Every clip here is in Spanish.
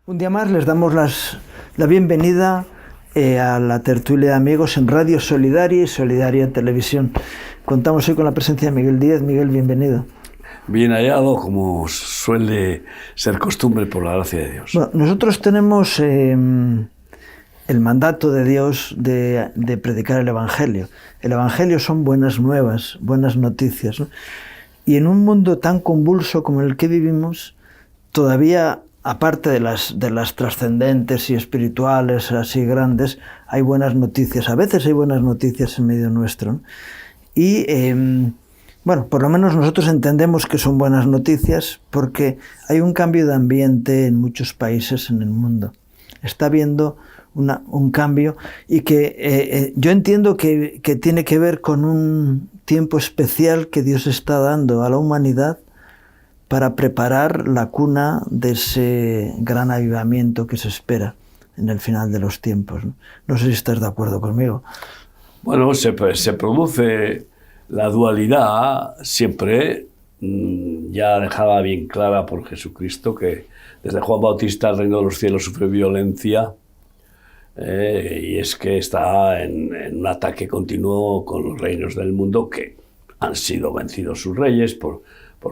Un día más les damos la bienvenida a la tertulia de amigos en Radio Solidaria y Solidaria Televisión. Contamos hoy con la presencia de Miguel Díaz. Miguel, bienvenido. Bien hallado, como suele ser costumbre por la gracia de Dios. Bueno, nosotros tenemos el mandato de Dios de predicar el Evangelio. El Evangelio son buenas nuevas, buenas noticias, ¿no? Y en un mundo tan convulso como el que vivimos, todavía, aparte de las trascendentes y espirituales así grandes, hay buenas noticias. A veces hay buenas noticias en medio nuestro, ¿no? Y bueno, por lo menos nosotros entendemos que son buenas noticias porque hay un cambio de ambiente en muchos países en el mundo. Está habiendo un cambio y que yo entiendo que tiene que ver con un tiempo especial que Dios está dando a la humanidad para preparar la cuna de ese gran avivamiento que se espera en el final de los tiempos, ¿no? No sé si estás de acuerdo conmigo. Bueno, se produce la dualidad siempre, ya dejada bien clara por Jesucristo, que desde Juan Bautista el reino de los cielos sufre violencia, y es que está en un ataque continuo con los reinos del mundo que han sido vencidos sus reyes por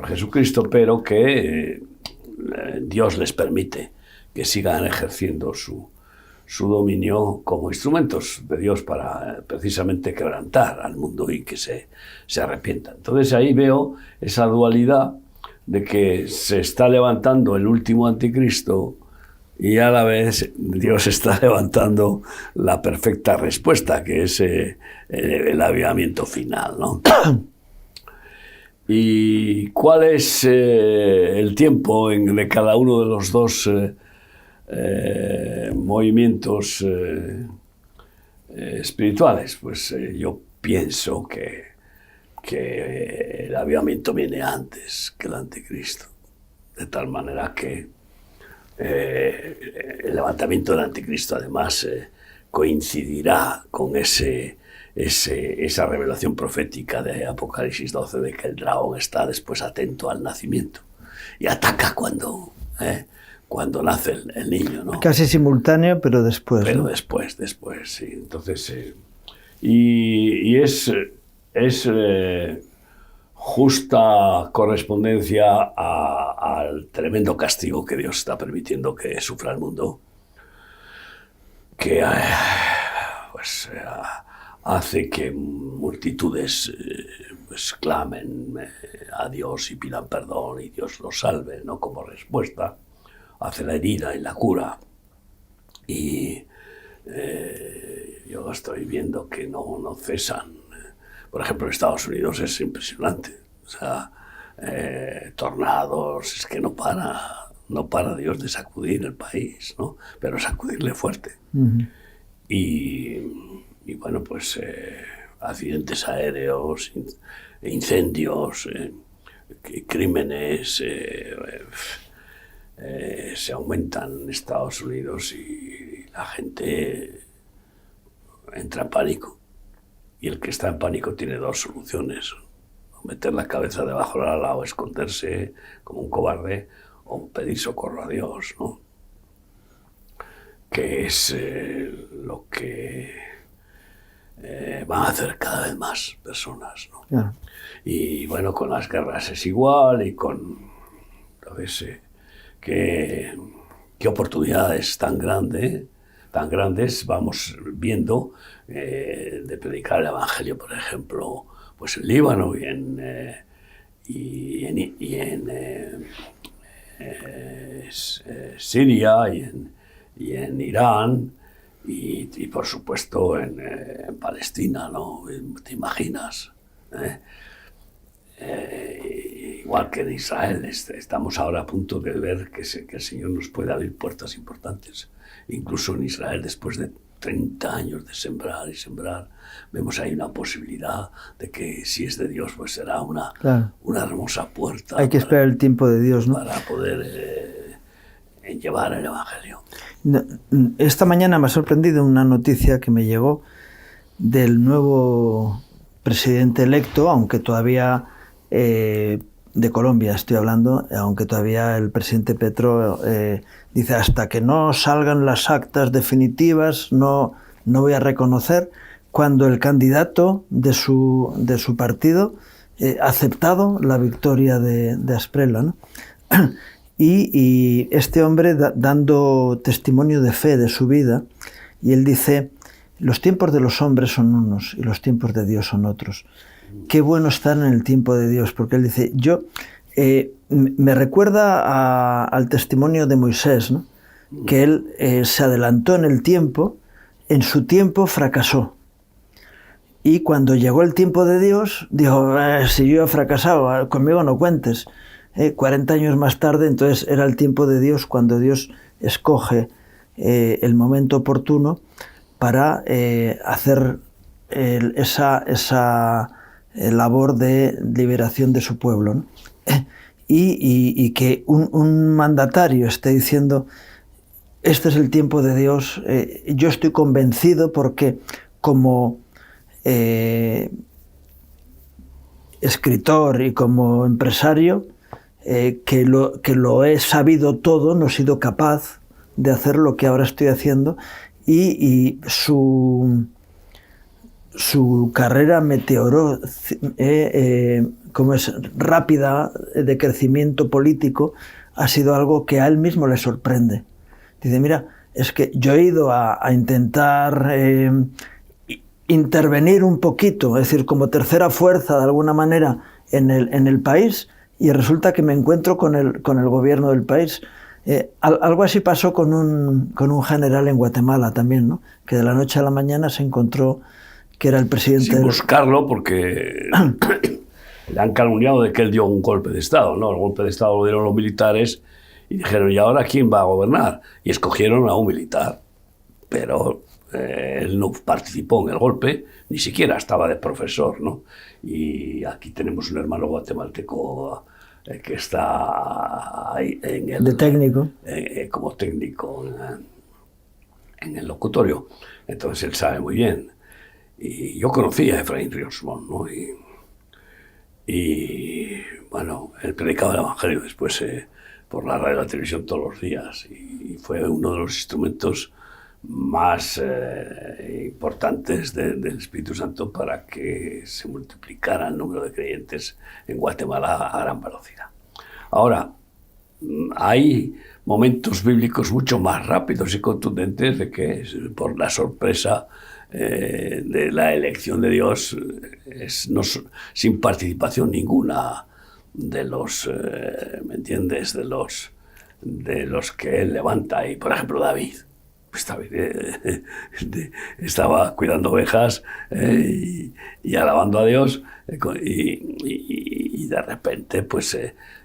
Jesucristo, pero que Dios les permite que sigan ejerciendo su dominio como instrumentos de Dios para precisamente quebrantar al mundo y que se arrepientan. Entonces ahí veo esa dualidad de que se está levantando el último anticristo y a la vez Dios está levantando la perfecta respuesta, que es el avivamiento final, ¿no? ¿Y cuál es el tiempo de cada uno de los dos movimientos espirituales? Pues yo pienso que el avivamiento viene antes que el anticristo, de tal manera que el levantamiento del anticristo además coincidirá con esa revelación profética de Apocalipsis 12 de que el dragón está después atento al nacimiento y ataca cuando nace el niño, ¿no? Casi simultáneo, pero después. Pero ¿no? después, sí. Entonces, y es justa correspondencia al tremendo castigo que Dios está permitiendo que sufra el mundo, que hace que multitudes pues clamen a Dios y pidan perdón y Dios los salve, ¿no? Como respuesta hace la herida y la cura. Y yo estoy viendo que no cesan. Por ejemplo, en Estados Unidos es impresionante. O sea, tornados, es que no para Dios de sacudir el país, ¿no? Pero sacudirle fuerte. Uh-huh. Y bueno, pues accidentes aéreos, incendios, crímenes, se aumentan en Estados Unidos y la gente entra en pánico. Y el que está en pánico tiene dos soluciones: meter la cabeza debajo del ala o esconderse como un cobarde, o pedir socorro a Dios, ¿no? Que es lo que van a hacer cada vez más personas, ¿no? Yeah. Y bueno, con las guerras es igual, y con entonces qué oportunidades tan grandes vamos viendo de predicar el Evangelio, por ejemplo, pues en Líbano y en Siria y en Irán y por supuesto en Palestina, ¿no? ¿Te imaginas? Igual que en Israel, estamos ahora a punto de ver que el Señor nos puede abrir puertas importantes. Incluso en Israel, después de 30 años de sembrar y sembrar, vemos ahí una posibilidad de que, si es de Dios, pues será una hermosa puerta. Hay que esperar el tiempo de Dios, ¿no? Para poder llevar el Evangelio. Esta mañana me ha sorprendido una noticia que me llegó del nuevo presidente electo, aunque todavía de Colombia estoy hablando, aunque todavía el presidente Petro dice hasta que no salgan las actas definitivas no voy a reconocer, cuando el candidato de su partido ha aceptado la victoria de Asprilla, ¿no? Y este hombre dando testimonio de fe de su vida, y él dice: los tiempos de los hombres son unos y los tiempos de Dios son otros. Qué bueno estar en el tiempo de Dios, porque él dice, me recuerda al testimonio de Moisés, ¿no? Que él se adelantó en el tiempo, en su tiempo fracasó. Y cuando llegó el tiempo de Dios, dijo, si yo he fracasado, conmigo no cuentes. 40 años más tarde, entonces era el tiempo de Dios, cuando Dios escoge el momento oportuno para hacer esa labor de liberación de su pueblo, ¿no? Y que un mandatario esté diciendo, este es el tiempo de Dios, yo estoy convencido porque como escritor y como empresario, que lo he sabido todo, no he sido capaz de hacer lo que ahora estoy haciendo, y su carrera meteoró, como es rápida, de crecimiento político, ha sido algo que a él mismo le sorprende. Dice, mira, es que yo he ido a intentar intervenir un poquito, es decir, como tercera fuerza de alguna manera en el país, y resulta que me encuentro con el gobierno del país. Algo así pasó con un general en Guatemala también, ¿no? Que de la noche a la mañana se encontró que era el presidente... Sin buscarlo, porque le han calumniado de que él dio un golpe de Estado, ¿no? El golpe de Estado lo dieron los militares y dijeron, ¿y ahora quién va a gobernar? Y escogieron a un militar, pero él no participó en el golpe, ni siquiera estaba de profesor, ¿no? Y aquí tenemos un hermano guatemalteco que está ahí de técnico. Como técnico en el locutorio. Entonces él sabe muy bien. Y yo conocí a Efraín Ríos Montt, ¿no? Y bueno, él predicaba el Evangelio después por la radio y la televisión todos los días, y fue uno de los instrumentos más importantes del Espíritu Santo para que se multiplicara el número de creyentes en Guatemala a gran velocidad. Ahora, hay momentos bíblicos mucho más rápidos y contundentes de que, por la sorpresa de la elección de Dios, sin participación ninguna de los, ¿me entiendes?, de los que él levanta. Y, por ejemplo, David. Pues David estaba cuidando ovejas y alabando a Dios, y de repente pues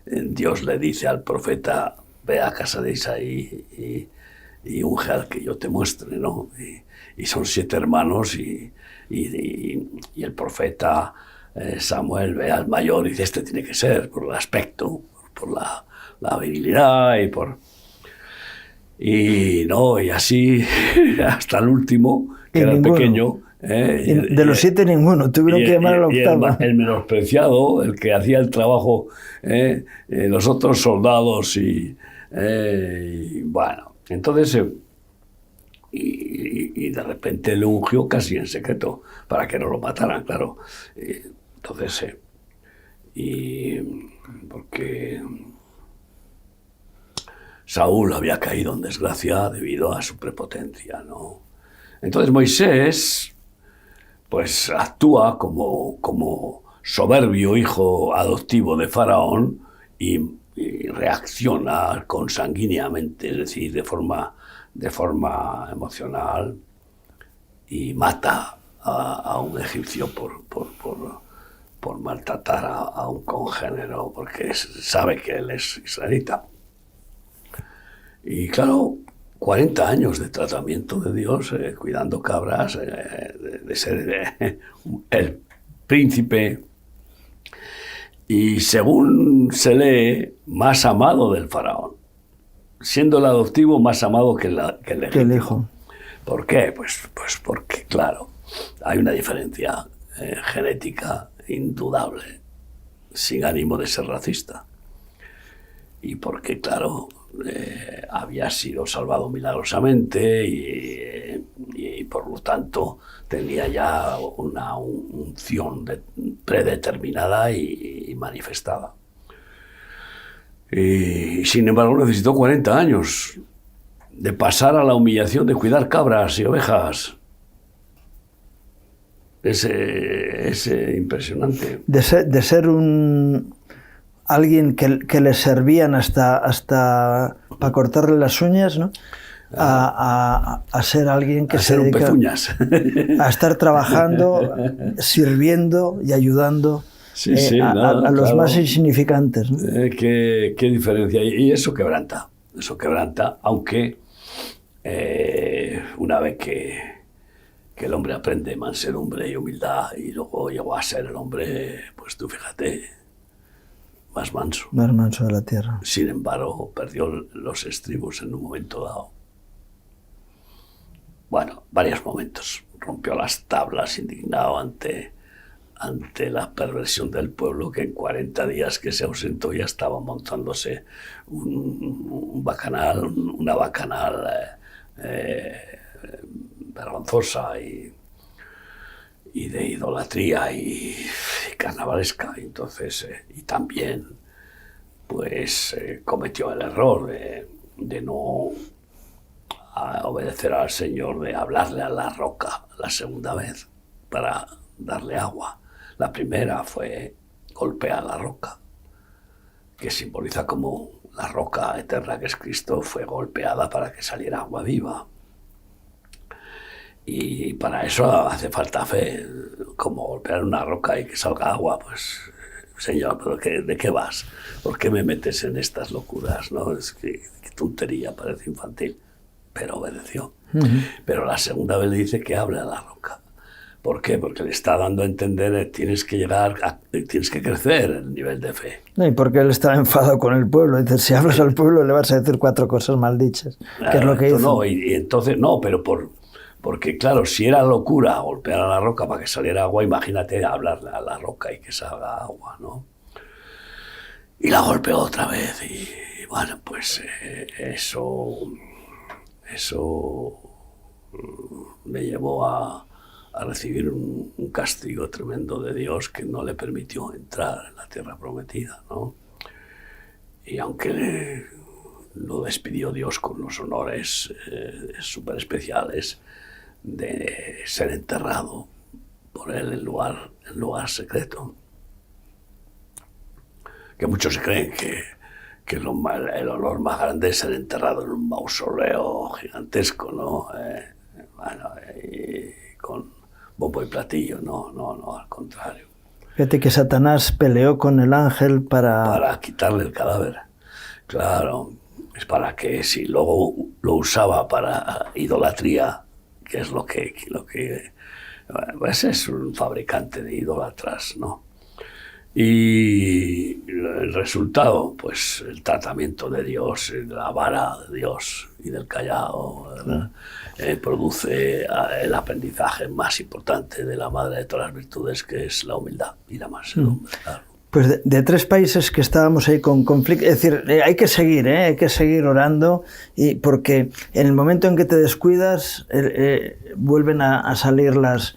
Dios le dice al profeta, ve a casa de Isaí y unge al que yo te muestre, ¿no? Y son 7 hermanos y el profeta Samuel ve al mayor y dice, este tiene que ser, por el aspecto, por la virilidad y así hasta el último, que era el pequeño. De los 7 ninguno, tuvieron que llamar a la octava. El menospreciado, el que hacía el trabajo, los otros soldados, y bueno, entonces, y de repente le ungió casi en secreto, para que no lo mataran, claro. Entonces, porque Saúl había caído en desgracia debido a su prepotencia, ¿no? Entonces Moisés pues actúa como soberbio hijo adoptivo de Faraón y reacciona consanguíneamente, es decir, de forma emocional, y mata a un egipcio por maltratar a un congénero, porque sabe que él es israelita. Y claro, 40 años de tratamiento de Dios, cuidando cabras, de ser el príncipe, y según se lee, más amado del faraón, siendo el adoptivo más amado que el hijo. ¿Por qué? Pues porque, claro, hay una diferencia genética indudable. sin ánimo de ser racista. Y porque, claro, había sido salvado milagrosamente y por lo tanto tenía ya una unción predeterminada y manifestada. Y sin embargo necesitó 40 años de pasar a la humillación de cuidar cabras y ovejas. Es impresionante. De ser alguien que le servían hasta para cortarle las uñas, ¿no? A ser alguien que se dedica a estar trabajando, sirviendo y ayudando a los más insignificantes, ¿no? Qué diferencia. Y eso quebranta, aunque una vez que el hombre aprende mansedumbre y humildad y luego llegó a ser el hombre, pues tú fíjate, más manso de la tierra. Sin embargo, perdió los estribos en un momento dado. Bueno, varios momentos. Rompió las tablas indignado ante la perversión del pueblo, que en 40 días que se ausentó ya estaba montándose una bacanal vergonzosa y de idolatría y carnavalesca. Entonces, y también pues cometió el error de no obedecer al Señor, de hablarle a la roca la segunda vez para darle agua. La primera fue golpear la roca, que simboliza como la roca eterna que es Cristo fue golpeada para que saliera agua viva. Y para eso hace falta fe, como golpear una roca y que salga agua. Pues, Señor, ¿pero de qué vas? ¿Por qué me metes en estas locuras? ¿No? Es que tontería, parece infantil. Pero obedeció. Pero la segunda vez le dice que hable a la roca. ¿Por qué? Porque le está dando a entender tienes que crecer el nivel de fe. No, y porque él estaba enfadado con el pueblo. Dice, si hablas al pueblo le vas a decir 4 cosas maldichas. Que es lo que hizo. No, y entonces, no, pero porque claro, si era locura golpear a la roca para que saliera agua, imagínate hablarle a la roca y que salga agua, ¿no? Y la golpeó otra vez y bueno, pues eso le llevó a recibir un castigo tremendo de Dios que no le permitió entrar en la tierra prometida, ¿no? Y aunque lo despidió Dios con los honores súper especiales de ser enterrado por él en lugar secreto, que muchos se creen que el honor más grande es ser enterrado en un mausoleo gigantesco, ¿no? Y con bombo y platillo, no, al contrario. Fíjate que Satanás peleó con el ángel para quitarle el cadáver. Claro, es para que si luego lo usaba para idolatría, que es lo que pues es un fabricante de idólatras, ¿no? Y el resultado, pues el tratamiento de Dios, la vara de Dios y del callado, produce el aprendizaje más importante de la madre de todas las virtudes, que es la humildad y la mansedumbre. Claro. Pues de 3 países que estábamos ahí con conflicto, es decir, hay que seguir orando, porque en el momento en que te descuidas vuelven a salir las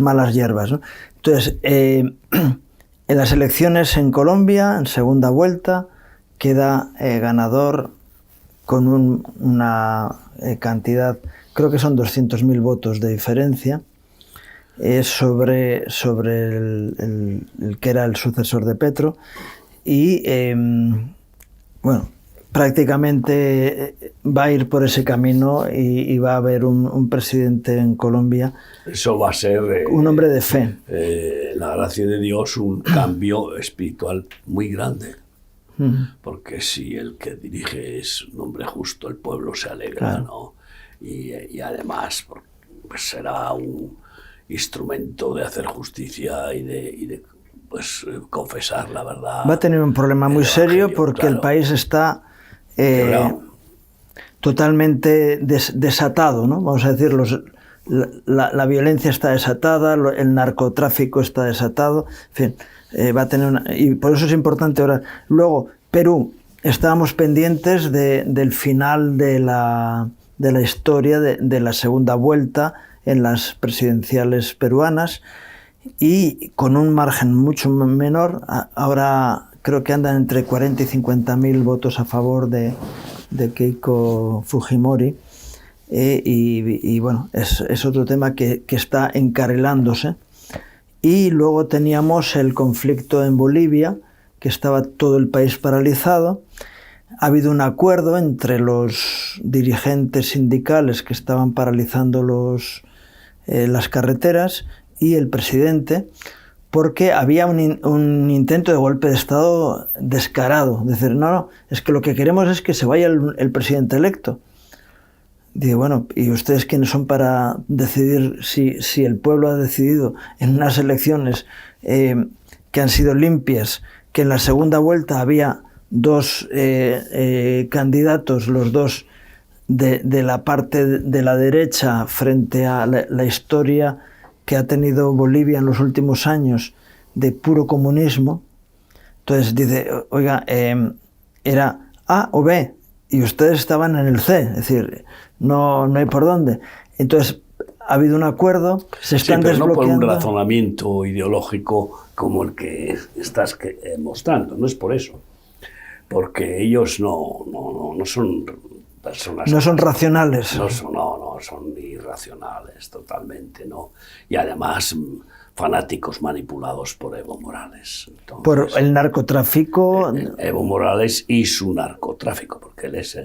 malas hierbas, ¿no? Entonces, en las elecciones en Colombia, en segunda vuelta, queda ganador con una cantidad, creo que son 200.000 votos de diferencia, sobre el que era el sucesor de Petro, y bueno, prácticamente va a ir por ese camino y va a haber un presidente en Colombia. Eso va a ser un hombre de fe. La gracia de Dios, un cambio espiritual muy grande. Porque si el que dirige es un hombre justo, el pueblo se alegra, claro, ¿no? Y además pues será un instrumento de hacer justicia y de pues confesar la verdad. Va a tener un problema muy serio porque, claro, el país está totalmente desatado, ¿no? Vamos a decir, la violencia está desatada, el narcotráfico está desatado, en fin, va a tener y por eso es importante orar. Luego, Perú, estábamos pendientes del final de la historia de la segunda vuelta en las presidenciales peruanas, y con un margen mucho menor. Ahora creo que andan entre 40 y 50.000 votos a favor de Keiko Fujimori, y bueno, es otro tema que está encarrilándose. Y luego teníamos el conflicto en Bolivia, que estaba todo el país paralizado. Ha habido un acuerdo entre los dirigentes sindicales que estaban paralizando las carreteras y el presidente, porque había un intento de golpe de Estado descarado. Decir, no, es que lo que queremos es que se vaya el presidente electo. Dice, bueno, ¿y ustedes quiénes son para decidir si el pueblo ha decidido en unas elecciones que han sido limpias, que en la segunda vuelta había dos candidatos, los dos de la parte de la derecha, frente a la historia que ha tenido Bolivia en los últimos años de puro comunismo? Entonces dice, oiga, era A o B, y ustedes estaban en el C, es decir, no hay por dónde. Entonces ha habido un acuerdo, se están desbloqueando. No por un razonamiento ideológico como el que estás mostrando, no es por eso, porque ellos no son personas... No son racionales. No, son irracionales totalmente, ¿no? Y además fanáticos manipulados por Evo Morales. Entonces, por el narcotráfico. Evo Morales y su narcotráfico, porque él es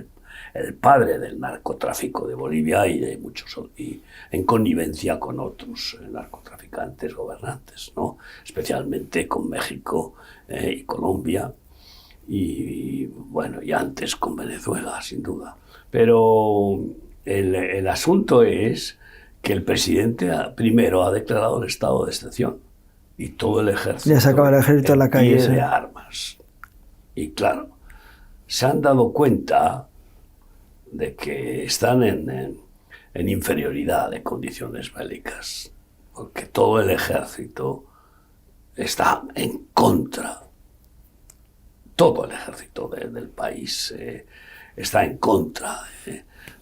el padre del narcotráfico de Bolivia y de muchos, y en connivencia con otros narcotraficantes gobernantes, ¿no? Especialmente con México y Colombia, y bueno, y antes con Venezuela, sin duda. Pero el asunto es que el presidente primero ha declarado el estado de excepción y todo el ejército. Ya sacaba el ejército a la calle. De armas. Y claro, se han dado cuenta de que están en inferioridad de condiciones bélicas, porque todo el ejército está en contra. Todo el ejército del país está en contra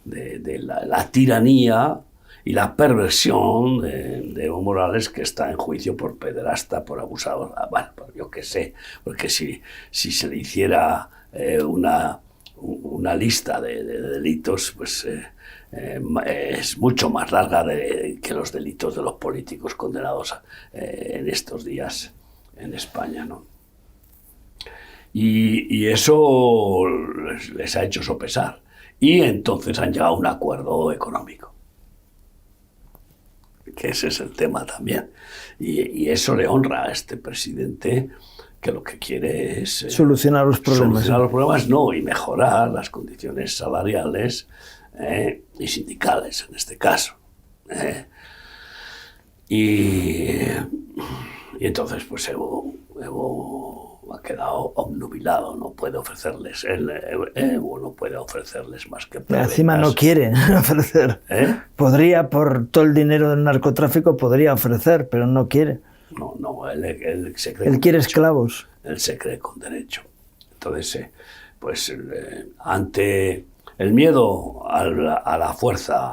de la tiranía y la perversión de Evo Morales, que está en juicio por pederasta, por abusador. Bueno, yo qué sé, porque si se le hiciera una lista de delitos, pues es mucho más larga que los delitos de los políticos condenados en estos días en España, ¿no? Y eso les ha hecho sopesar. Y entonces han llegado a un acuerdo económico, que ese es el tema también. Y eso le honra a este presidente, que lo que quiere es solucionar los problemas. Solucionar los problemas, no, y mejorar las condiciones salariales y sindicales, en este caso. Y entonces, pues Evo ha quedado obnubilado, no puede ofrecerles, Evo no puede ofrecerles más que prebendas. Encima no quiere ofrecer. Podría, por todo el dinero del narcotráfico, podría ofrecer, pero no quiere. No, él se cree. Él quiere esclavos. Él se cree con derecho. Entonces, pues ante el miedo a la fuerza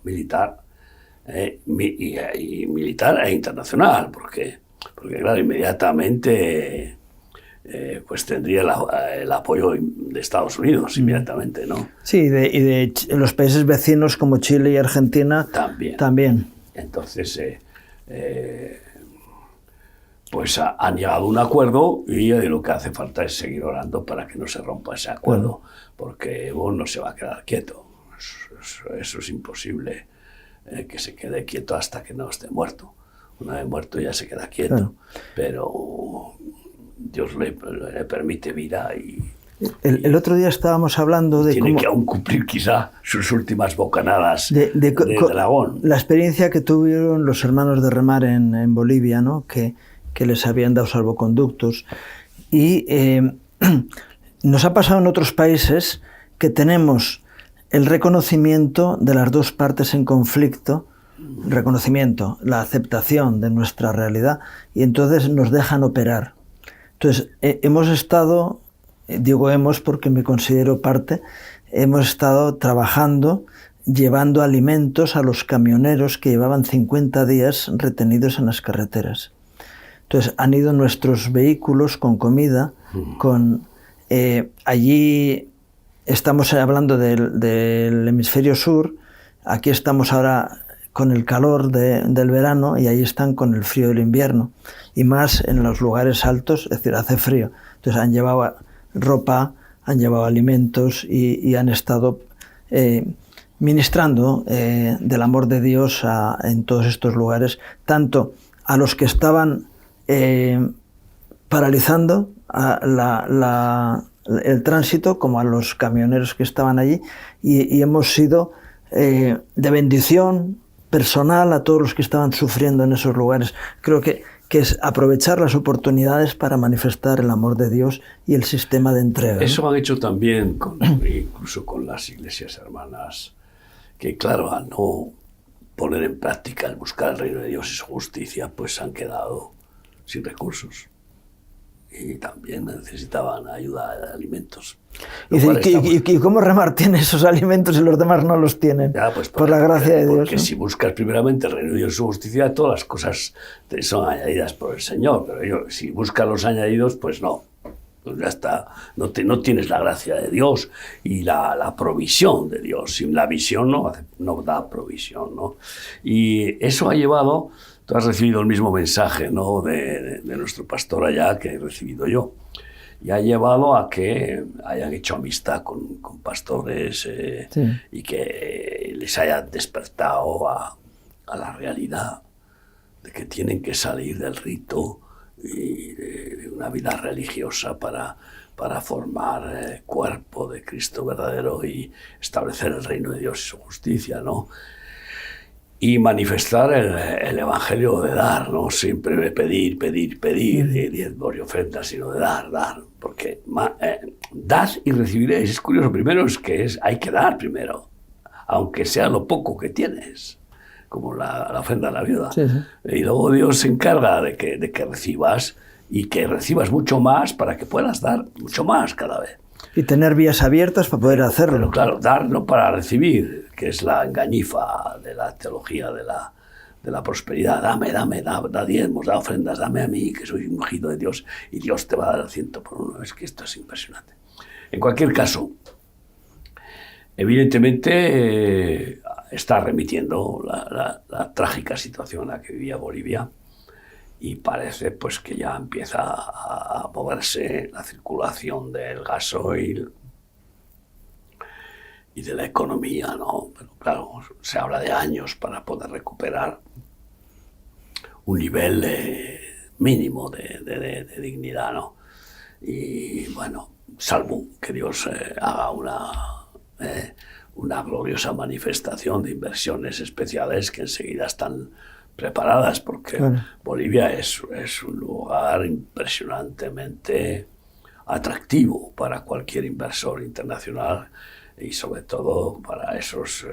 militar, y militar e internacional, porque claro, inmediatamente pues tendría el apoyo de Estados Unidos, inmediatamente, ¿no? Sí, y de los países vecinos como Chile y Argentina también. Entonces, pues han llegado a un acuerdo, y lo que hace falta es seguir orando para que no se rompa ese acuerdo, porque Evo no se va a quedar quieto. Eso es imposible, que se quede quieto hasta que no esté muerto. Una vez muerto ya se queda quieto, pero Dios le permite vida y... El otro día estábamos hablando de tiene cómo... que aún cumplir quizá sus últimas bocanadas de dragón. La experiencia que tuvieron los hermanos de remar en Bolivia, ¿no? que les habían dado salvoconductos. Y nos ha pasado en otros países que tenemos el reconocimiento de las dos partes en conflicto reconocimiento, la aceptación de nuestra realidad, y entonces nos dejan operar. Entonces, hemos estado, digo hemos porque me considero parte, hemos estado trabajando, llevando alimentos a los camioneros que llevaban 50 días retenidos en las carreteras. Entonces, han ido nuestros vehículos con comida, allí estamos hablando del hemisferio sur, aquí estamos ahora con el calor del verano y ahí están con el frío del invierno, y más en los lugares altos, es decir, hace frío. Entonces han llevado ropa, han llevado alimentos y han estado ministrando del amor de Dios en todos estos lugares, tanto a los que estaban paralizando el tránsito como a los camioneros que estaban allí, y hemos sido de bendición personal a todos los que estaban sufriendo en esos lugares. Creo que es aprovechar las oportunidades para manifestar el amor de Dios y el sistema de entrega. Eso han hecho también incluso con las iglesias hermanas, que claro, al no poner en práctica el buscar el reino de Dios y su justicia, pues han quedado sin recursos. Y también necesitaban ayuda de alimentos. ¿Y cómo Remar tiene esos alimentos y los demás no los tienen? Ya, pues por la gracia de Dios. Porque ¿no? Si buscas primeramente el reino de Dios y su justicia, todas las cosas te son añadidas por el Señor. Pero si buscas los añadidos, pues no. Pues ya está. No tienes la gracia de Dios y la provisión de Dios. Sin la visión no da provisión, ¿no? Y eso ha llevado... Tú has recibido el mismo mensaje, ¿no?, de nuestro pastor allá que he recibido yo. Y ha llevado a que hayan hecho amistad con pastores sí. Y que les hayan despertado a la realidad de que tienen que salir del rito y de una vida religiosa para formar cuerpo de Cristo verdadero y establecer el reino de Dios y su justicia, ¿no? Y manifestar el evangelio de dar, no siempre de pedir, de diezmos y ofrendas, sino de dar, porque dad y recibiréis. Es curioso, primero hay que dar primero, aunque sea lo poco que tienes, como la ofrenda a la viuda. Sí. Y luego Dios se encarga de que recibas, y que recibas mucho más para que puedas dar mucho más cada vez. Y tener vías abiertas para poder hacerlo. Pero claro, dar no para recibir, que es la engañifa de la teología de la prosperidad. Da diezmos, da ofrendas, dame a mí, que soy ungido de Dios, y Dios te va a dar el 100%. Es que esto es impresionante. En cualquier caso, evidentemente está remitiendo la trágica situación a la que vivía Bolivia, y parece pues que ya empieza a moverse la circulación del gasoil y de la economía, ¿no? Pero claro, se habla de años para poder recuperar un nivel mínimo de dignidad, ¿no? Y bueno, salvo que Dios haga una gloriosa manifestación de inversiones especiales que enseguida están preparadas, porque claro, Bolivia es un lugar impresionantemente atractivo para cualquier inversor internacional, y sobre todo para esos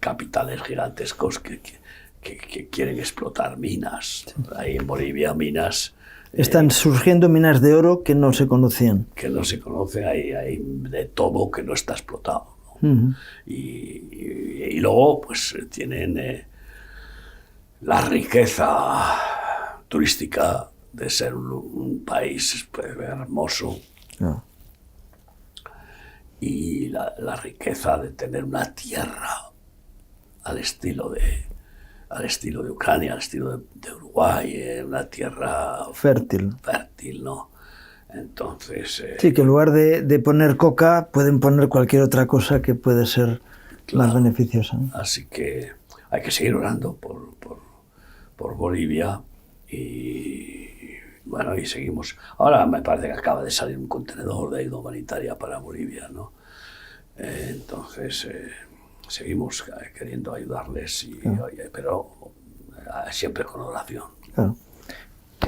capitales gigantescos que quieren explotar minas. Sí. Ahí en Bolivia minas... Están surgiendo minas de oro que no se conocían. Que no se conoce, hay de todo que no está explotado, ¿no? Uh-huh. Y luego pues tienen... la riqueza turística de ser un país hermoso, y la riqueza de tener una tierra al estilo de Ucrania, al estilo de Uruguay, una tierra fértil, ¿no? Entonces... sí, que en lugar de poner coca pueden poner cualquier otra cosa que puede ser más beneficiosa. Así que hay que seguir orando por Bolivia, y bueno, y seguimos. Ahora me parece que acaba de salir un contenedor de ayuda humanitaria para Bolivia, ¿no? Entonces seguimos queriendo ayudarles, pero siempre con oración. Claro.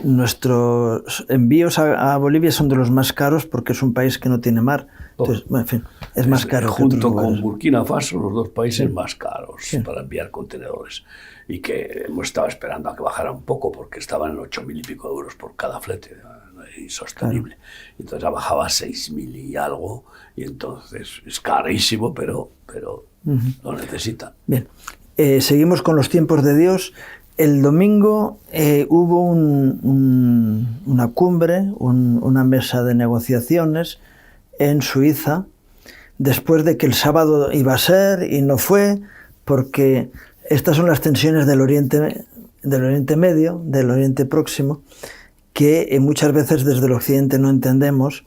Nuestros envíos a Bolivia son de los más caros porque es un país que no tiene mar. Entonces, en fin, es más caro. Junto con Burkina Faso, los dos países más caros. para enviar contenedores, y que hemos estado esperando a que bajara un poco porque estaban en 8.000 y pico euros por cada flete, insostenible. Claro. Entonces ha bajado a 6.000 y algo, y entonces es carísimo, pero lo necesita. Bien, seguimos con los tiempos de Dios. El domingo hubo una cumbre, una mesa de negociaciones en Suiza, después de que el sábado iba a ser y no fue, porque estas son las tensiones del Oriente Medio, del Oriente Próximo, que muchas veces desde el Occidente no entendemos,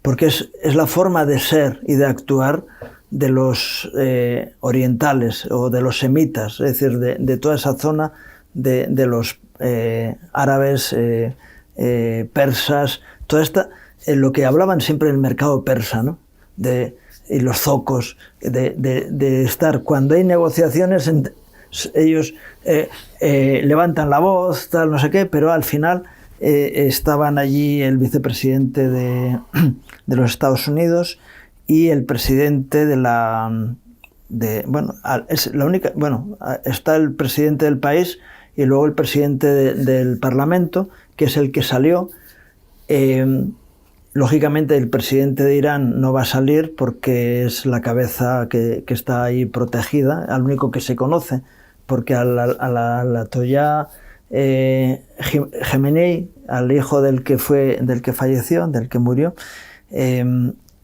porque es la forma de ser y de actuar de los orientales o de los semitas, es decir, de toda esa zona de los árabes, persas, toda esta, lo que hablaban siempre del mercado persa, ¿no? Y los zocos, de estar, cuando hay negociaciones, ellos levantan la voz, tal, no sé qué, pero al final estaban allí el vicepresidente de los Estados Unidos y el presidente está el presidente del país y luego el presidente del Parlamento, que es el que salió. Lógicamente el presidente de Irán no va a salir porque es la cabeza que está ahí protegida, al único que se conoce, porque al Ayatollah Jamenei, al hijo del que falleció, del que murió,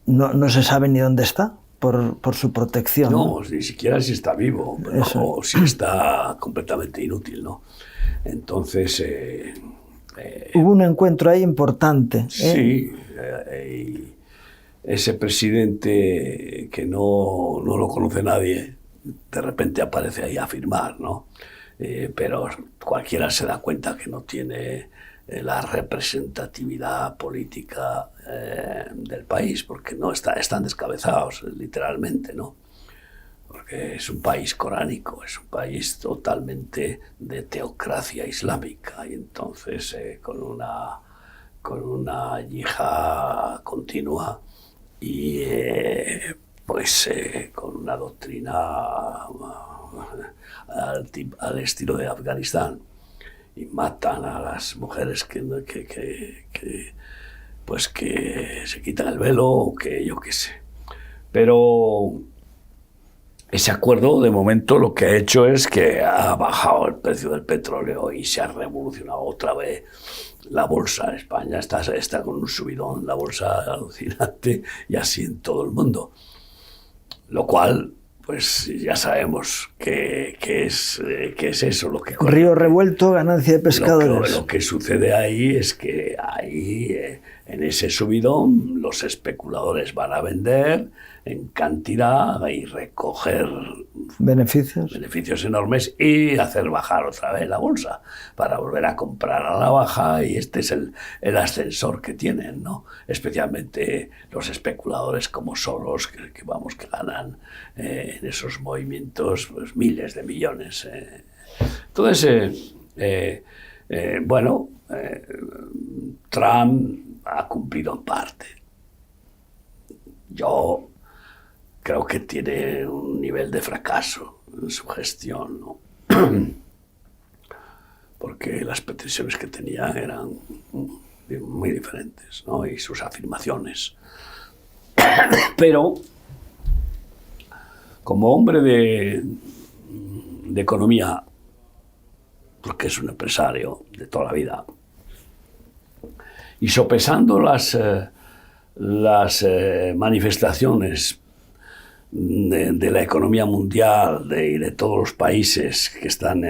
no se sabe ni dónde está por su protección. No, ni siquiera si está vivo, o si está completamente inútil, ¿no? Entonces hubo un encuentro ahí importante. Sí, ese presidente que no lo conoce nadie, de repente aparece ahí a firmar, ¿no? Pero cualquiera se da cuenta que no tiene la representatividad política del país, porque no están descabezados, literalmente, ¿no? Porque es un país coránico, es un país totalmente de teocracia islámica, y entonces con una yihad continua y con una doctrina al estilo de Afganistán, y matan a las mujeres que se quitan el velo, o que yo qué sé. Pero ese acuerdo, de momento, lo que ha hecho es que ha bajado el precio del petróleo y se ha revolucionado otra vez la bolsa. En España está con un subidón, la bolsa alucinante, y así en todo el mundo. Lo cual, pues ya sabemos que es eso lo que... Río revuelto, ganancia de pescadores. Lo que sucede ahí es que ahí, en ese subidón, los especuladores van a vender en cantidad y recoger beneficios enormes, y hacer bajar otra vez la bolsa para volver a comprar a la baja, y este es el ascensor que tienen, ¿no? Especialmente los especuladores como Soros, que ganan en esos movimientos pues miles de millones. Entonces, Trump ha cumplido en parte. Yo creo que tiene un nivel de fracaso en su gestión, ¿no? Porque las pretensiones que tenía eran muy diferentes, ¿no? Y sus afirmaciones. Pero, como hombre de economía, porque es un empresario de toda la vida, y sopesando las manifestaciones de la economía mundial y de todos los países que están,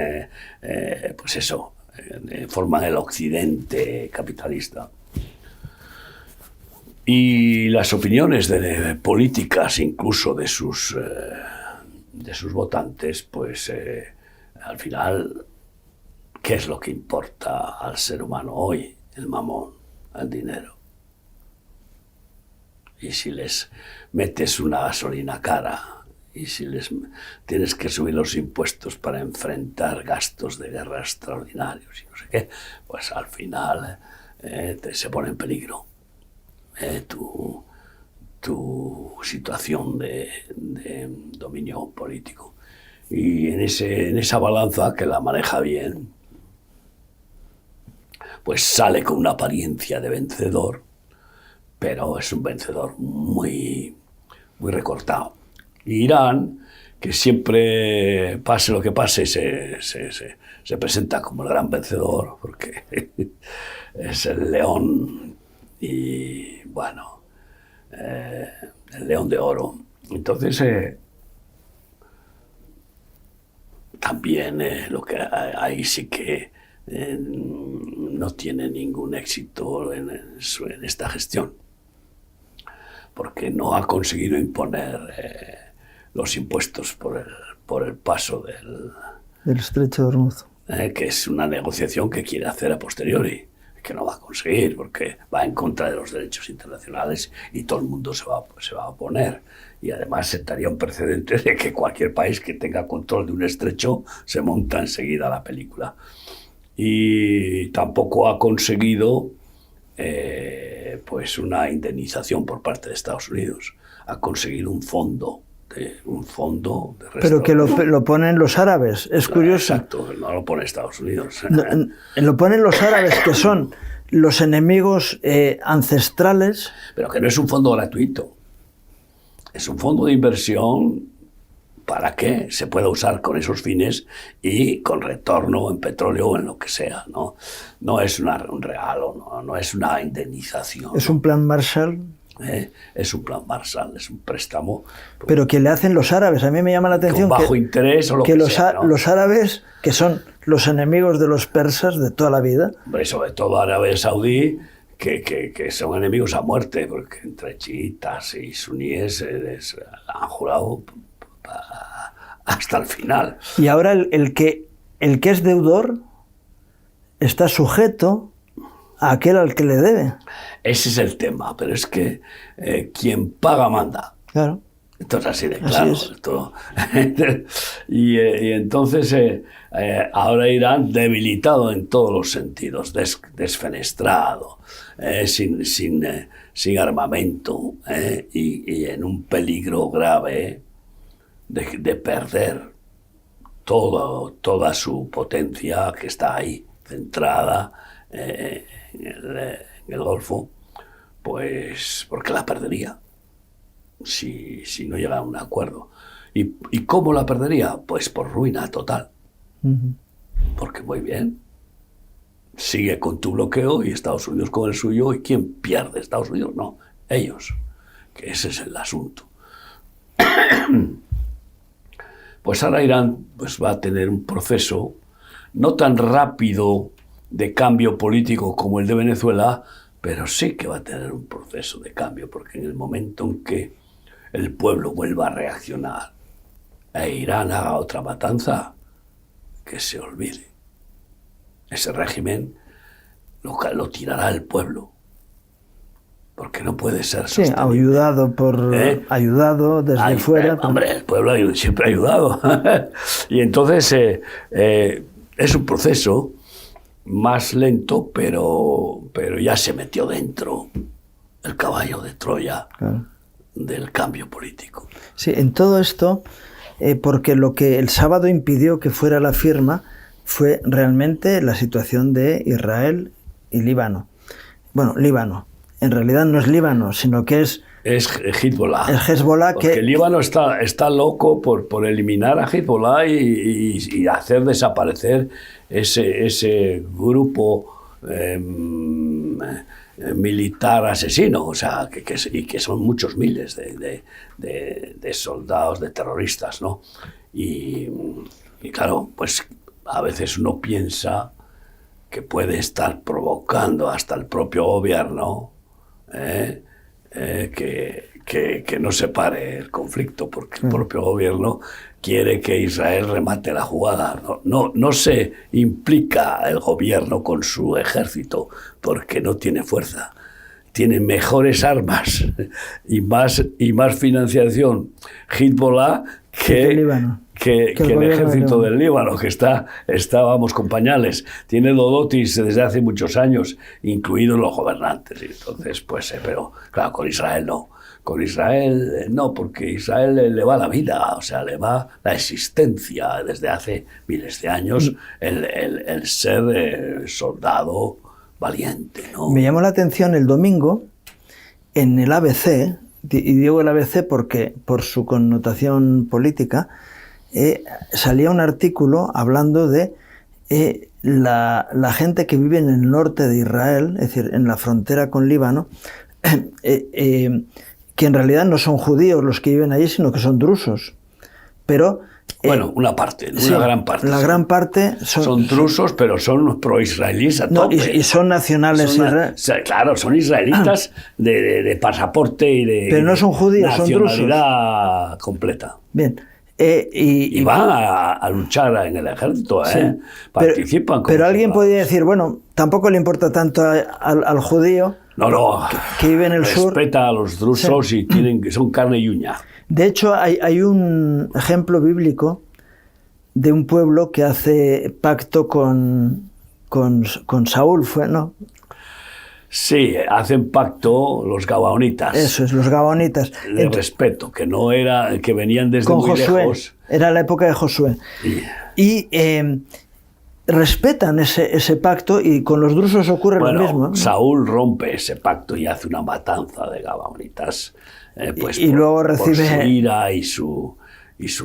forman el occidente capitalista, y las opiniones políticas incluso de sus votantes, pues al final, ¿qué es lo que importa al ser humano hoy? El mamón, el dinero. Y si les metes una gasolina cara, y si les tienes que subir los impuestos para enfrentar gastos de guerra extraordinarios y no sé qué, pues al final se pone en peligro tu situación de dominio político. Y en esa balanza, que la maneja bien, pues sale con una apariencia de vencedor, pero es un vencedor muy, muy recortado. Y Irán, que siempre, pase lo que pase, se presenta como el gran vencedor, porque es el león, y bueno, el león de oro. Entonces, también lo que ahí sí que no tiene ningún éxito en esta gestión, porque no ha conseguido imponer los impuestos por el paso del Estrecho de Hormuz. Que es una negociación que quiere hacer a posteriori, que no va a conseguir, porque va en contra de los derechos internacionales y todo el mundo se va a oponer. Y además sentaría un precedente de que cualquier país que tenga control de un estrecho se monta enseguida la película. Y tampoco ha conseguido pues una indemnización por parte de Estados Unidos. Ha conseguido un fondo de pero que lo ponen los árabes, es curioso. Exacto, no lo pone Estados Unidos. Lo ponen los árabes, que son los enemigos ancestrales. Pero que no es un fondo gratuito. Es un fondo de inversión para que se pueda usar con esos fines y con retorno en petróleo o en lo que sea, ¿no? No es un regalo, no es una indemnización. Es un plan Marshall. Es un plan Marshall, es un préstamo. Pero que le hacen los árabes. A mí me llama la atención bajo interés o lo que sea, ¿no? Los árabes, que son los enemigos de los persas de toda la vida. Hombre, sobre todo Arabia Saudí, que son enemigos a muerte, porque entre chiitas y suníes han jurado hasta el final. Y ahora el que es deudor está sujeto a aquel al que le debe. Ese es el tema, pero es que quien paga manda. Claro. Esto es así de claro. Y entonces ahora Irán debilitado en todos los sentidos, desfenestrado, sin armamento, y en un peligro grave de perder toda su potencia que está ahí, centrada en el Golfo, pues porque la perdería si no llega a un acuerdo. ¿Y cómo la perdería? Pues por ruina total. Uh-huh. Porque muy bien, sigue con tu bloqueo y Estados Unidos con el suyo, ¿y quién pierde? Estados Unidos, no, ellos, que ese es el asunto. Pues ahora Irán pues, va a tener un proceso no tan rápido de cambio político como el de Venezuela, pero sí que va a tener un proceso de cambio, porque en el momento en que el pueblo vuelva a reaccionar e Irán haga otra matanza, que se olvide. Ese régimen lo tirará el pueblo, porque no puede ser sostenible. Sí, ayudado desde fuera. Hombre, el pueblo siempre ha ayudado. Y entonces es un proceso más lento, pero ya se metió dentro el caballo de Troya, claro, del cambio político. Sí, en todo esto, porque lo que el sábado impidió que fuera la firma fue realmente la situación de Israel y Líbano. Bueno, Líbano. En realidad no es Líbano, sino que es Hezbollah. El Hezbollah, porque el Líbano está loco por eliminar a Hezbollah y hacer desaparecer ese grupo militar asesino, o sea, que son muchos miles de soldados, de terroristas, ¿no? Y claro, pues a veces uno piensa que puede estar provocando hasta el propio gobierno que no se pare el conflicto, porque el propio gobierno quiere que Israel remate la jugada. No se implica el gobierno con su ejército, porque no tiene fuerza. Tiene mejores armas y más financiación Hezbollah que el ejército del Líbano, que estábamos con pañales. Tiene dodotis desde hace muchos años, incluidos los gobernantes. Y entonces, pues, pero claro, con Israel no. con Israel, no, porque Israel le va la vida, o sea, le va la existencia desde hace miles de años, el ser soldado valiente, ¿no? Me llamó la atención el domingo en el ABC, y digo el ABC porque por su connotación política, salía un artículo hablando de la gente que vive en el norte de Israel, es decir, en la frontera con Líbano, que en realidad no son judíos los que viven allí, sino que son drusos. Pero bueno, una parte, sí, una gran parte. La gran parte son drusos, pero son pro-israelíes a tope. Y son nacionales israelíes. Claro, son israelitas de pasaporte y de... Pero no son judíos, son drusos. Nacionalidad completa. Bien. Y van a luchar en el ejército, sí, participan. Pero alguien podría decir, bueno, tampoco le importa tanto al judío que vive en el sur. Respeta a los drusos, sí, y son carne y uña. De hecho, hay un ejemplo bíblico de un pueblo que hace pacto con Saúl, ¿no? Sí, hacen pacto los gabaonitas. Eso es, los gabaonitas. De respeto, que no era, que venían desde muy Josué, lejos. Era la época de Josué. Y respetan ese pacto, y con los drusos ocurre lo mismo, ¿no? Saúl rompe ese pacto y hace una matanza de gabaonitas. Pues y luego recibe... por su ira y su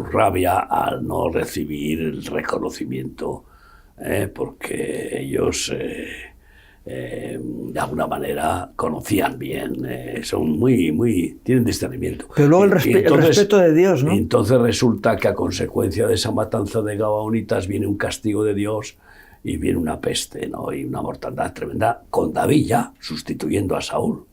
rabia al no recibir el reconocimiento, porque ellos de alguna manera conocían bien, son tienen discernimiento. Pero luego el respeto de Dios, ¿no? Entonces resulta que a consecuencia de esa matanza de gabaonitas viene un castigo de Dios y viene una peste, ¿no? Y una mortandad tremenda, con David ya sustituyendo a Saúl.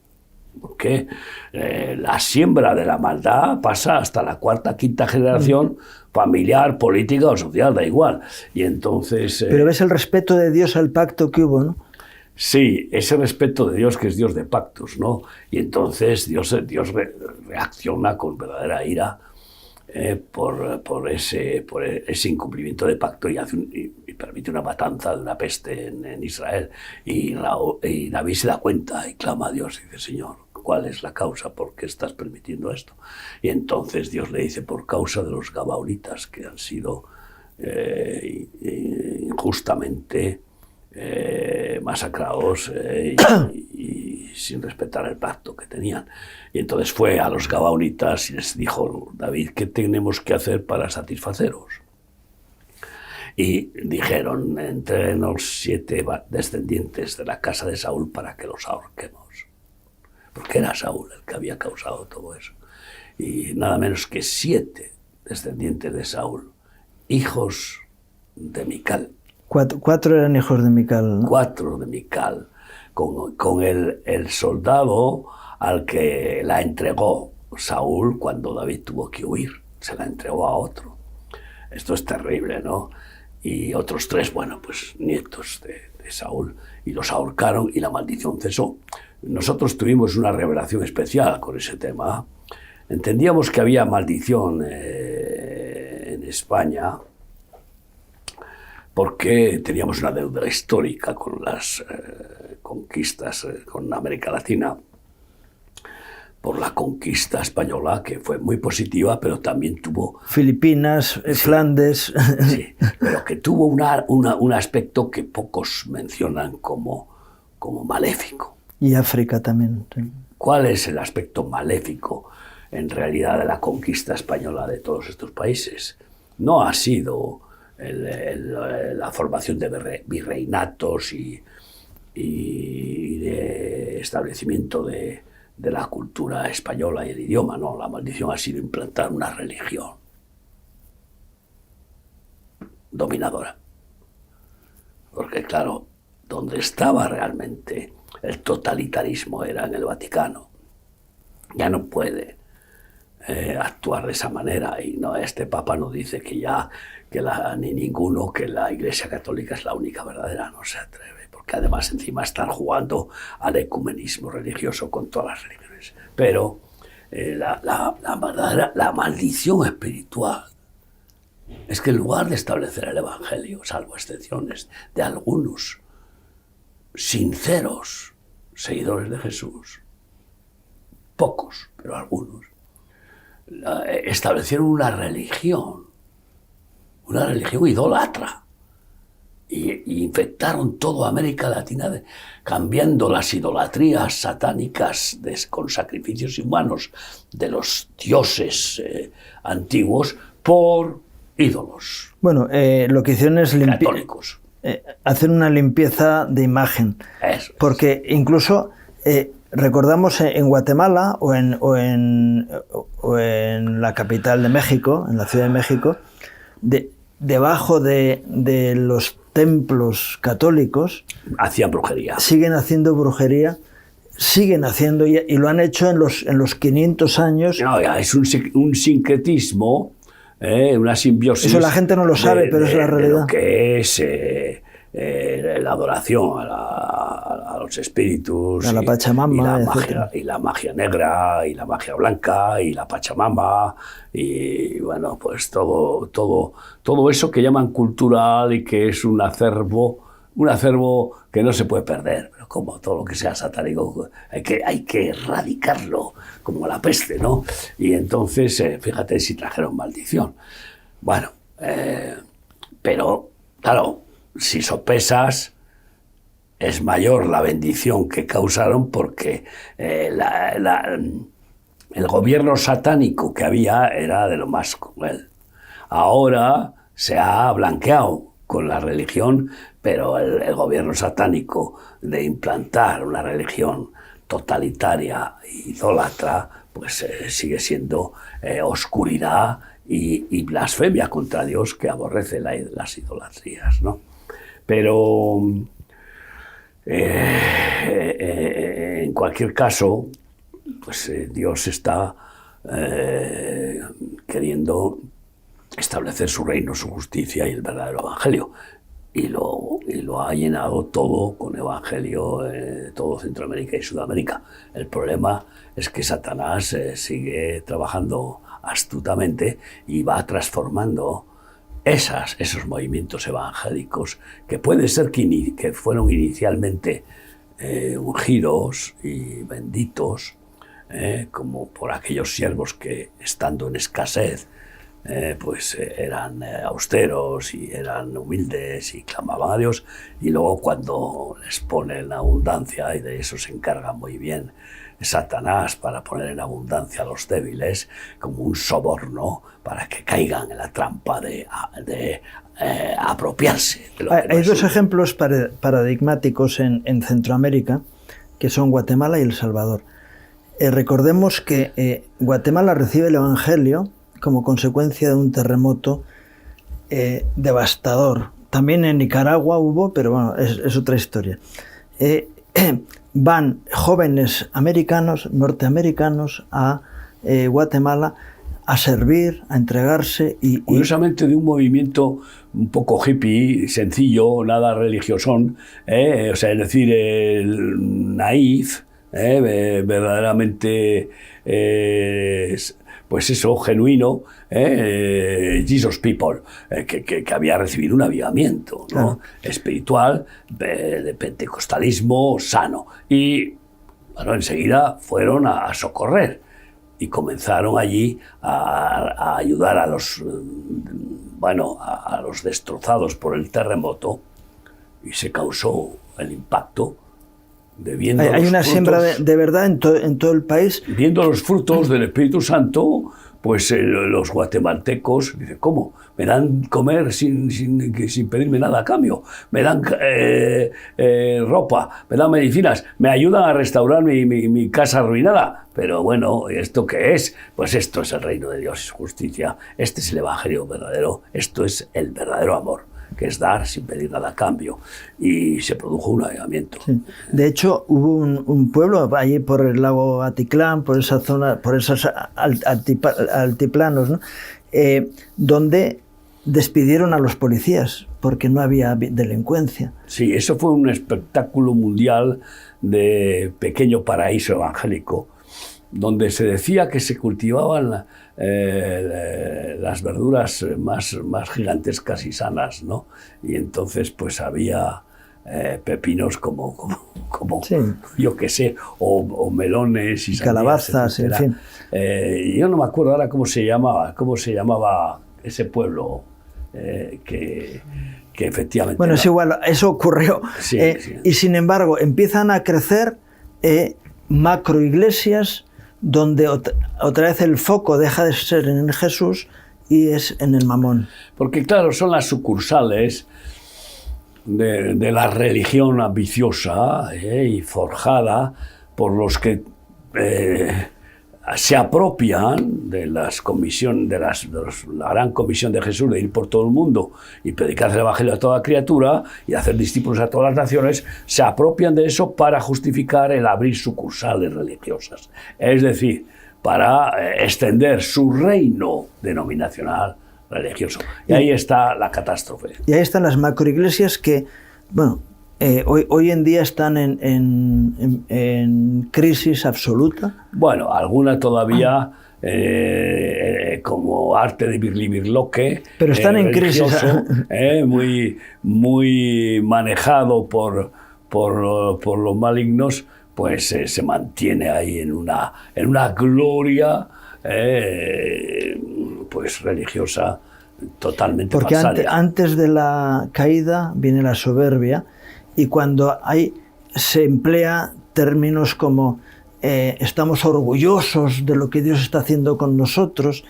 Porque la siembra de la maldad pasa hasta la cuarta, quinta generación, familiar, política o social, da igual. Y entonces... Pero ves el respeto de Dios al pacto que hubo, ¿no? Sí, ese respeto de Dios, que es Dios de pactos, ¿no? Y entonces Dios reacciona con verdadera ira por ese incumplimiento de pacto y permite una matanza de una peste en Israel. Y David se da cuenta y clama a Dios y dice, Señor, ¿cuál es la causa? ¿Por qué estás permitiendo esto? Y entonces Dios le dice, por causa de los gabaonitas que han sido injustamente masacrados y sin respetar el pacto que tenían. Y entonces fue a los gabaonitas y les dijo, David, ¿qué tenemos que hacer para satisfaceros? Y dijeron, entréguenos 7 descendientes de la casa de Saúl para que los ahorquemos. Porque era Saúl el que había causado todo eso. Y nada menos que 7 descendientes de Saúl, hijos de Mical. 4 eran hijos de Mical, ¿no? 4 de Mical, con el soldado al que la entregó Saúl cuando David tuvo que huir. Se la entregó a otro. Esto es terrible, ¿no? Y otros 3, bueno, pues nietos de Saúl. Y los ahorcaron y la maldición cesó. Nosotros tuvimos una revelación especial con ese tema. Entendíamos que había maldición en España porque teníamos una deuda histórica con las conquistas con América Latina, por la conquista española, que fue muy positiva, pero también tuvo... Filipinas, sí, Flandes... Sí, pero que tuvo un aspecto que pocos mencionan como maléfico. Y África también. Sí. ¿Cuál es el aspecto maléfico, en realidad, de la conquista española de todos estos países? No ha sido la formación de virreinatos y de establecimiento de la cultura española y el idioma, no. La maldición ha sido implantar una religión dominadora. Porque, claro, donde estaba realmente el totalitarismo era en el Vaticano. Ya no puede actuar de esa manera, y no, este Papa no dice que ni ninguno, que la Iglesia Católica es la única verdadera, no se atreve, porque además encima están jugando al ecumenismo religioso con todas las religiones. Pero la maldición espiritual es que en lugar de establecer el Evangelio, salvo excepciones de algunos sinceros seguidores de Jesús, pocos, pero algunos, establecieron una religión idólatra. Y infectaron toda América Latina, cambiando las idolatrías satánicas con sacrificios humanos de los dioses antiguos por ídolos. Bueno, lo que hicieron es católicos. Hacer una limpieza de imagen. Eso porque incluso recordamos en Guatemala o en la capital de México, en la Ciudad de México, debajo de los templos católicos hacían brujería. Siguen haciendo brujería, y lo han hecho en los 500 años. No, es un sincretismo, una simbiosis. Eso la gente no lo sabe, pero es la realidad. De lo que es la adoración a los espíritus, a la Pachamama, y la magia negra, y la magia blanca, y la Pachamama, y bueno, pues todo eso que llaman cultural y que es un acervo que no se puede perder. Pero como todo lo que sea satánico, hay que erradicarlo como la peste, ¿no? Y entonces, fíjate si trajeron maldición. Bueno, pero claro, si sopesas, es mayor la bendición que causaron, porque el gobierno satánico que había era de lo más cruel. Ahora se ha blanqueado con la religión, pero el gobierno satánico de implantar una religión totalitaria e idólatra, pues sigue siendo oscuridad y blasfemia contra Dios, que aborrece las idolatrías, ¿no? Pero en cualquier caso, pues Dios está queriendo establecer su reino, su justicia y el verdadero evangelio. Y lo ha llenado todo con evangelio, todo Centroamérica y Sudamérica. El problema es que Satanás sigue trabajando astutamente y va transformando esos movimientos evangélicos, que puede ser que fueron inicialmente ungidos y benditos, como por aquellos siervos que, estando en escasez, pues eran austeros y eran humildes y clamaban a Dios, y luego cuando les pone en abundancia, y de eso se encarga muy bien Satanás, para poner en abundancia a los débiles, como un soborno para que caigan en la trampa de apropiarse de lo que Hay dos ejemplos paradigmáticos en Centroamérica, que son Guatemala y El Salvador. Recordemos que Guatemala recibe el Evangelio como consecuencia de un terremoto devastador. También en Nicaragua hubo, pero bueno, es otra historia. Van jóvenes norteamericanos a Guatemala a servir, a entregarse. Curiosamente, de un movimiento un poco hippie, sencillo, nada religiosón, o sea, es decir, naif, verdaderamente, pues eso, genuino, Jesus People, que había recibido un avivamiento, ¿no? Espiritual, de pentecostalismo sano. Y bueno, enseguida fueron a socorrer y comenzaron allí a ayudar a los destrozados por el terremoto, y se causó el impacto de viendo hay una frutos, siembra de verdad en todo el país. Viendo los frutos del Espíritu Santo, pues los guatemaltecos dicen, ¿cómo? Me dan comer sin pedirme nada a cambio, me dan ropa, me dan medicinas, me ayudan a restaurar mi casa arruinada. Pero bueno, ¿esto qué es? Pues esto es el reino de Dios, es justicia, este es el evangelio verdadero, esto es el verdadero amor, que es dar sin pedir nada a cambio. Y se produjo un avivamiento. Sí. De hecho, hubo un pueblo allí por el lago Atitlán, por esa zona, por esos altiplanos, ¿no? Donde despidieron a los policías porque no había delincuencia. Sí, eso fue un espectáculo mundial de pequeño paraíso evangélico, donde se decía que se cultivaban las verduras más gigantescas y sanas, ¿no? Y entonces pues había pepinos como Sí. yo qué sé, o melones y calabazas, en fin. Yo no me acuerdo ahora cómo se llamaba ese pueblo que efectivamente... Bueno, es igual, eso ocurrió. Sí, sí. Y sin embargo, empiezan a crecer macroiglesias donde otra vez el foco deja de ser en Jesús y es en el mamón. Porque claro, son las sucursales de la religión ambiciosa y forjada por los que se apropian de la gran comisión de Jesús de ir por todo el mundo y predicar el evangelio a toda criatura y hacer discípulos a todas las naciones. Se apropian de eso para justificar el abrir sucursales religiosas, es decir, para extender su reino denominacional religioso. Y ahí está la catástrofe. Y ahí están las macroiglesias que, bueno, hoy en día están en crisis absoluta. Bueno, alguna todavía como arte de Birlibirloque, pero están en crisis. Muy manejado por los malignos, pues se mantiene ahí en una gloria pues religiosa totalmente falsa. Porque antes de la caída viene la soberbia, y cuando se emplea términos como estamos orgullosos de lo que Dios está haciendo con nosotros,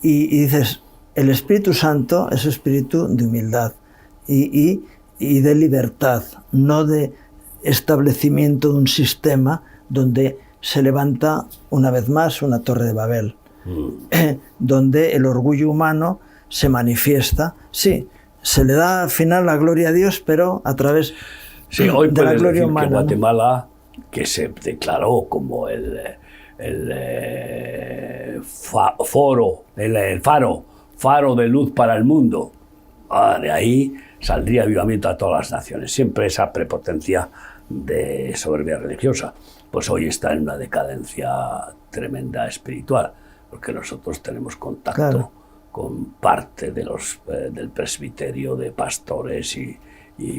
y dices, el Espíritu Santo es espíritu de humildad y de libertad, no de establecimiento de un sistema donde se levanta una vez más una torre de Babel, donde el orgullo humano se manifiesta. Sí, se le da al final la gloria a Dios, pero a través hoy de la gloria decir humana. Que Guatemala, que se declaró como el faro de luz para el mundo, de ahí saldría avivamiento a todas las naciones. Siempre esa prepotencia de soberbia religiosa, pues hoy está en una decadencia tremenda espiritual, porque nosotros tenemos contacto, claro, con parte de del presbiterio, de pastores, y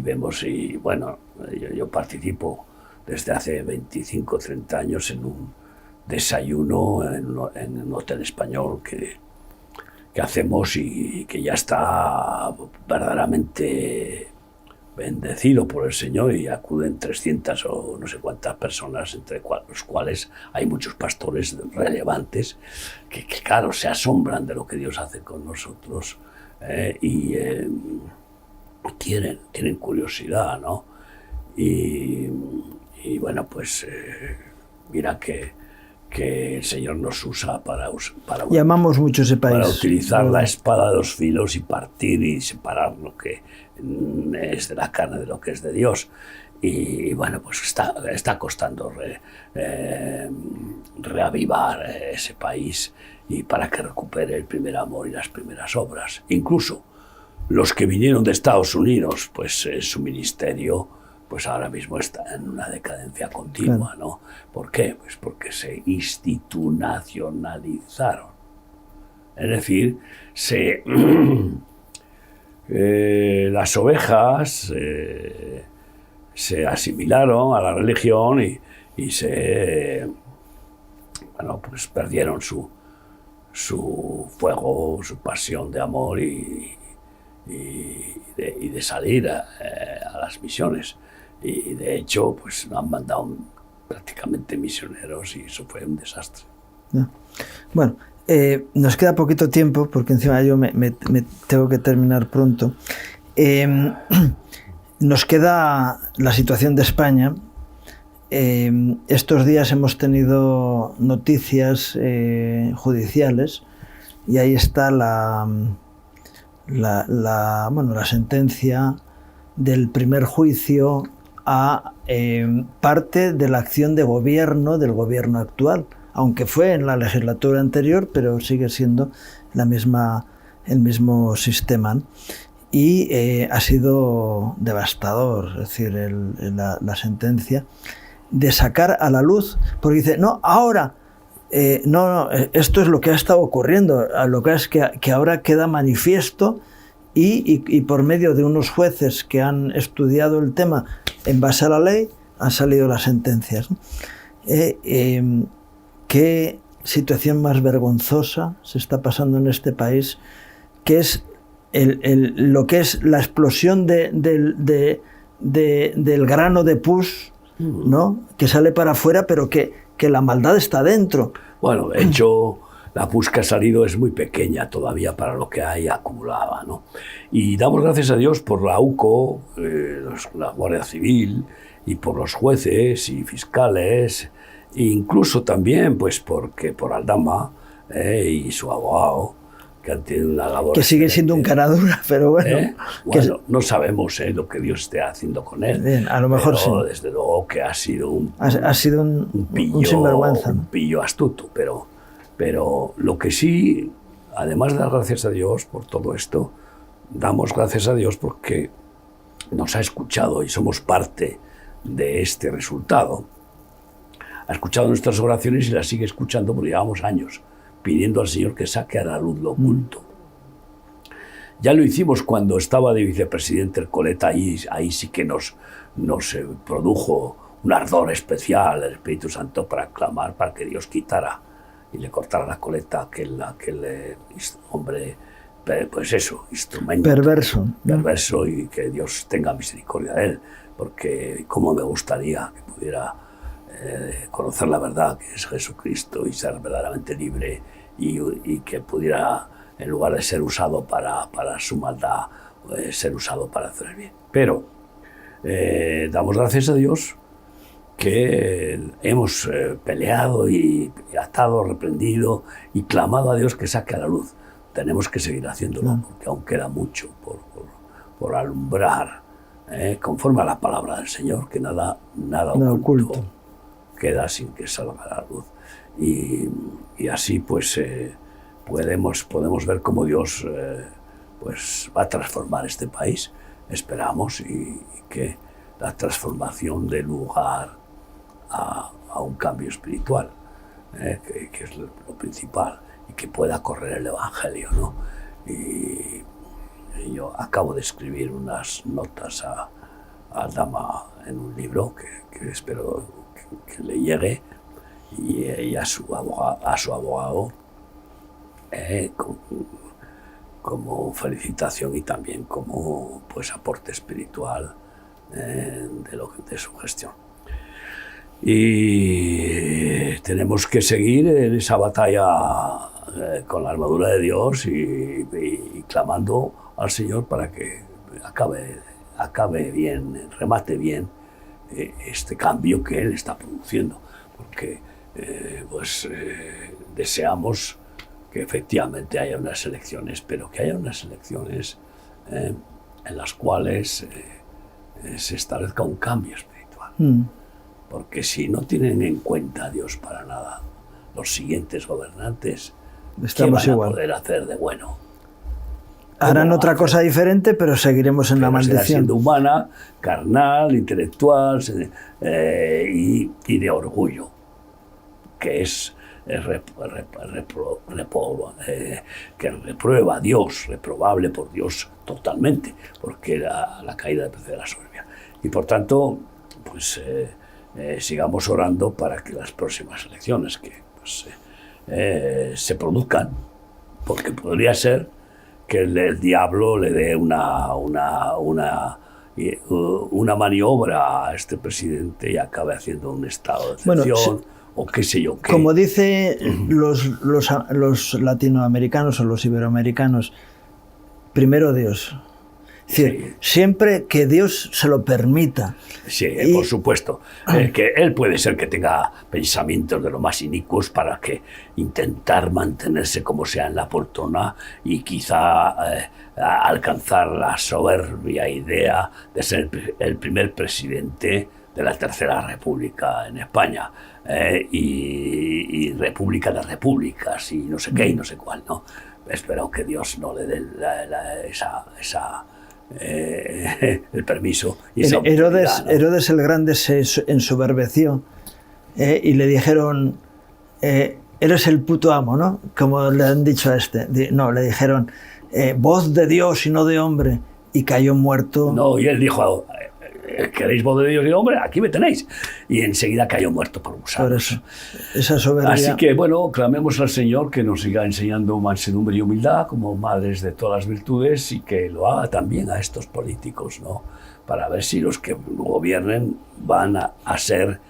vemos, y bueno, yo participo desde hace 25 o 30 años en un desayuno en un hotel español que hacemos y que ya está verdaderamente bendecido por el Señor, y acuden 300 o no sé cuántas personas, entre los cuales hay muchos pastores relevantes que claro, se asombran de lo que Dios hace con nosotros, y tienen curiosidad, ¿no? Y bueno, pues mira que el Señor nos usa para y amamos mucho ese país, para utilizar la espada de dos filos y partir y separar lo que es de la carne de lo que es de Dios. Y bueno, pues está costando reavivar ese país, y para que recupere el primer amor y las primeras obras. Incluso los que vinieron de Estados Unidos, pues su ministerio pues ahora mismo está en una decadencia continua, ¿no? ¿Por qué? Pues porque se institucionalizaron. Es decir, las ovejas se asimilaron a la religión y pues perdieron su fuego, su pasión de amor y de salir a las misiones. Y de hecho, pues han mandado prácticamente misioneros, y eso fue un desastre. Bueno, nos queda poquito tiempo, porque encima yo me tengo que terminar pronto. Nos queda la situación de España. Estos días hemos tenido noticias judiciales, y ahí está la sentencia del primer juicio a parte de la acción de gobierno del gobierno actual, aunque fue en la legislatura anterior, pero sigue siendo el mismo sistema, ¿no? Y ha sido devastador, es decir, la sentencia de sacar a la luz, porque dice, no, ahora, esto es lo que ha estado ocurriendo, lo que es que ahora queda manifiesto, y por medio de unos jueces que han estudiado el tema en base a la ley, han salido las sentencias, ¿no? Qué situación más vergonzosa se está pasando en este país, que es lo que es la explosión del grano de pus, ¿no? Que sale para afuera, pero que la maldad está dentro. Bueno, de hecho, la pus que ha salido es muy pequeña todavía para lo que hay acumulada, ¿no? Y damos gracias a Dios por la UCO, la Guardia Civil, y por los jueces y fiscales, e incluso también pues por Aldama y su abogado, que han tenido una labor que sigue siendo un cara dura, pero bueno. Bueno, no sabemos lo que Dios esté haciendo con él. Bien, a lo mejor sí. Desde luego que ha sido un pillo, sinvergüenza, ¿no? Un pillo astuto, pero lo que sí, además de dar gracias a Dios por todo esto, damos gracias a Dios porque nos ha escuchado y somos parte de este resultado. Ha escuchado nuestras oraciones y las sigue escuchando porque llevamos años pidiendo al Señor que saque a la luz lo oculto. Ya lo hicimos cuando estaba de vicepresidente Ercoleta, ahí sí que nos produjo un ardor especial el Espíritu Santo para clamar para que Dios quitara y le cortara la coleta a aquel hombre, pues eso, instrumento perverso, y que Dios tenga misericordia de él, porque cómo me gustaría que pudiera conocer la verdad que es Jesucristo y ser verdaderamente libre y que pudiera, en lugar de ser usado para su maldad, ser usado para hacer el bien. Pero damos gracias a Dios que hemos peleado y atado, reprendido y clamado a Dios que saque a la luz. Tenemos que seguir haciéndolo, porque aún queda mucho por alumbrar, conforme a la palabra del Señor, que nada oculto queda sin que salga a la luz. Y así pues podemos ver cómo Dios pues va a transformar este país. Esperamos y que la transformación dé lugar a un cambio espiritual, que es lo principal, y que pueda correr el Evangelio, ¿no? Y yo acabo de escribir unas notas a Aldama en un libro que espero que le llegue, y a su abogado como felicitación y también como pues aporte espiritual de su gestión. Y tenemos que seguir en esa batalla con la armadura de Dios y clamando al Señor para que acabe bien, remate bien este cambio que Él está produciendo, porque deseamos que efectivamente haya unas elecciones, pero que haya unas elecciones en las cuales se establezca un cambio espiritual. Porque si no tienen en cuenta a Dios para nada, los siguientes gobernantes, estamos ¿qué van igual a poder hacer de bueno? Harán otra cosa diferente, pero seguiremos en la maldición. Siendo humana, carnal, intelectual y de orgullo, que es que reprueba a Dios, reprobable por Dios totalmente, porque la caída de la soberbia. Y por tanto, pues sigamos orando para que las próximas elecciones se produzcan, porque podría ser que el diablo le dé una maniobra a este presidente y acabe haciendo un estado de excepción, o qué sé yo qué. Como dice los latinoamericanos o los iberoamericanos, primero Dios. Es decir, siempre que Dios se lo permita. Sí, por supuesto. Que él puede ser que tenga pensamientos de lo más inicuos para que intentar mantenerse como sea en la poltrona y quizá alcanzar la soberbia idea de ser el primer presidente de la Tercera República en España, y República de Repúblicas y no sé qué y no sé cuál, ¿no? Espero que Dios no le dé el permiso. Y Herodes el Grande se ensoberbeció y le dijeron, eres el puto amo, ¿no? Como le han dicho a este. No, le dijeron, voz de Dios y no de hombre, y cayó muerto. No, y él dijo, ¿queréis voz de Dios y de hombre? Aquí me tenéis. Y enseguida cayó muerto por gusanos. Por eso, esa soberbia. Así que, bueno, clamemos al Señor que nos siga enseñando mansedumbre y humildad como madres de todas las virtudes, y que lo haga también a estos políticos, ¿no? Para ver si los que gobiernen van a ser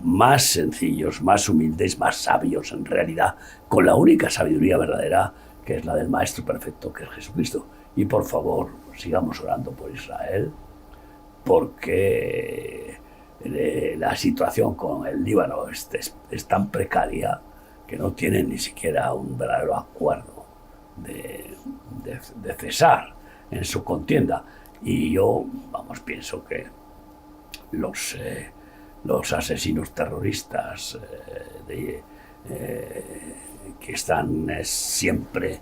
más sencillos, más humildes, más sabios en realidad, con la única sabiduría verdadera, que es la del Maestro Perfecto, que es Jesucristo. Y por favor, sigamos orando por Israel, porque la situación con el Líbano es tan precaria que no tienen ni siquiera un verdadero acuerdo de cesar en su contienda. Y yo, pienso que los asesinos terroristas que están siempre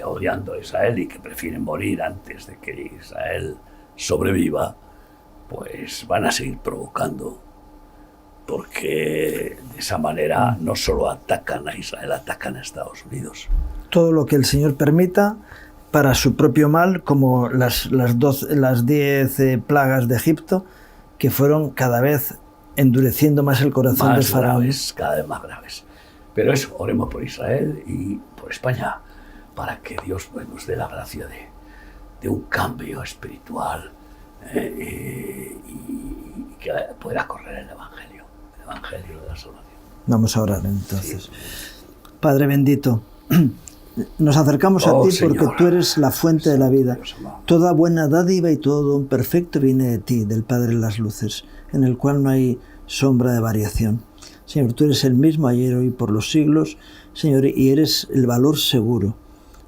odiando a Israel y que prefieren morir antes de que Israel sobreviva, pues van a seguir provocando, porque de esa manera no solo atacan a Israel, atacan a Estados Unidos. Todo lo que el Señor permita para su propio mal, como las 10 plagas de Egipto, que fueron cada vez endureciendo más el corazón del faraón. Graves, cada vez más graves. Pero eso, oremos por Israel y por España, para que Dios nos dé la gracia de un cambio espiritual, y que pueda correr el Evangelio de la salvación. Vamos a orar entonces. Sí. Padre bendito, nos acercamos a ti, Señor, porque tú eres la fuente de la vida. Toda buena dádiva y todo don perfecto viene de ti, del Padre de las luces, en el cual no hay sombra de variación. Señor, tú eres el mismo ayer, hoy, por los siglos, Señor, y eres el valor seguro,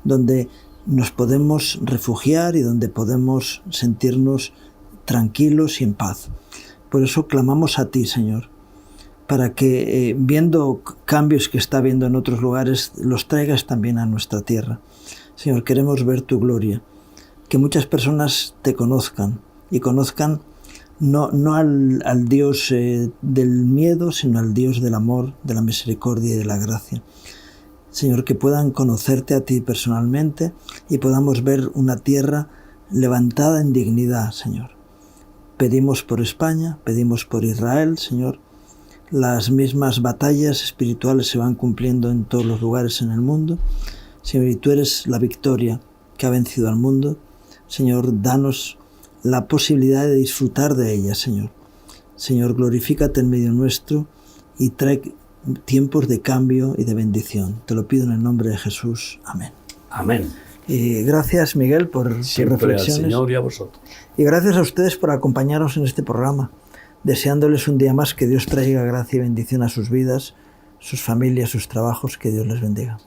donde nos podemos refugiar y donde podemos sentirnos tranquilos y en paz. Por eso clamamos a ti, Señor, para que, viendo cambios que está habiendo en otros lugares, los traigas también a nuestra tierra. Señor, queremos ver tu gloria, que muchas personas te conozcan, y conozcan no al Dios del miedo, sino al Dios del amor, de la misericordia y de la gracia. Señor, que puedan conocerte a ti personalmente y podamos ver una tierra levantada en dignidad, Señor. Pedimos por España, pedimos por Israel, Señor. Las mismas batallas espirituales se van cumpliendo en todos los lugares en el mundo. Señor, y tú eres la victoria que ha vencido al mundo. Señor, danos la posibilidad de disfrutar de ella, Señor. Señor, glorifícate en medio nuestro y trae tiempos de cambio y de bendición. Te lo pido en el nombre de Jesús. Amén. Amén. Y gracias, Miguel, por tus reflexiones. Al Señor y a vosotros. Y gracias a ustedes por acompañarnos en este programa, deseándoles un día más que Dios traiga gracia y bendición a sus vidas, sus familias, sus trabajos. Que Dios les bendiga.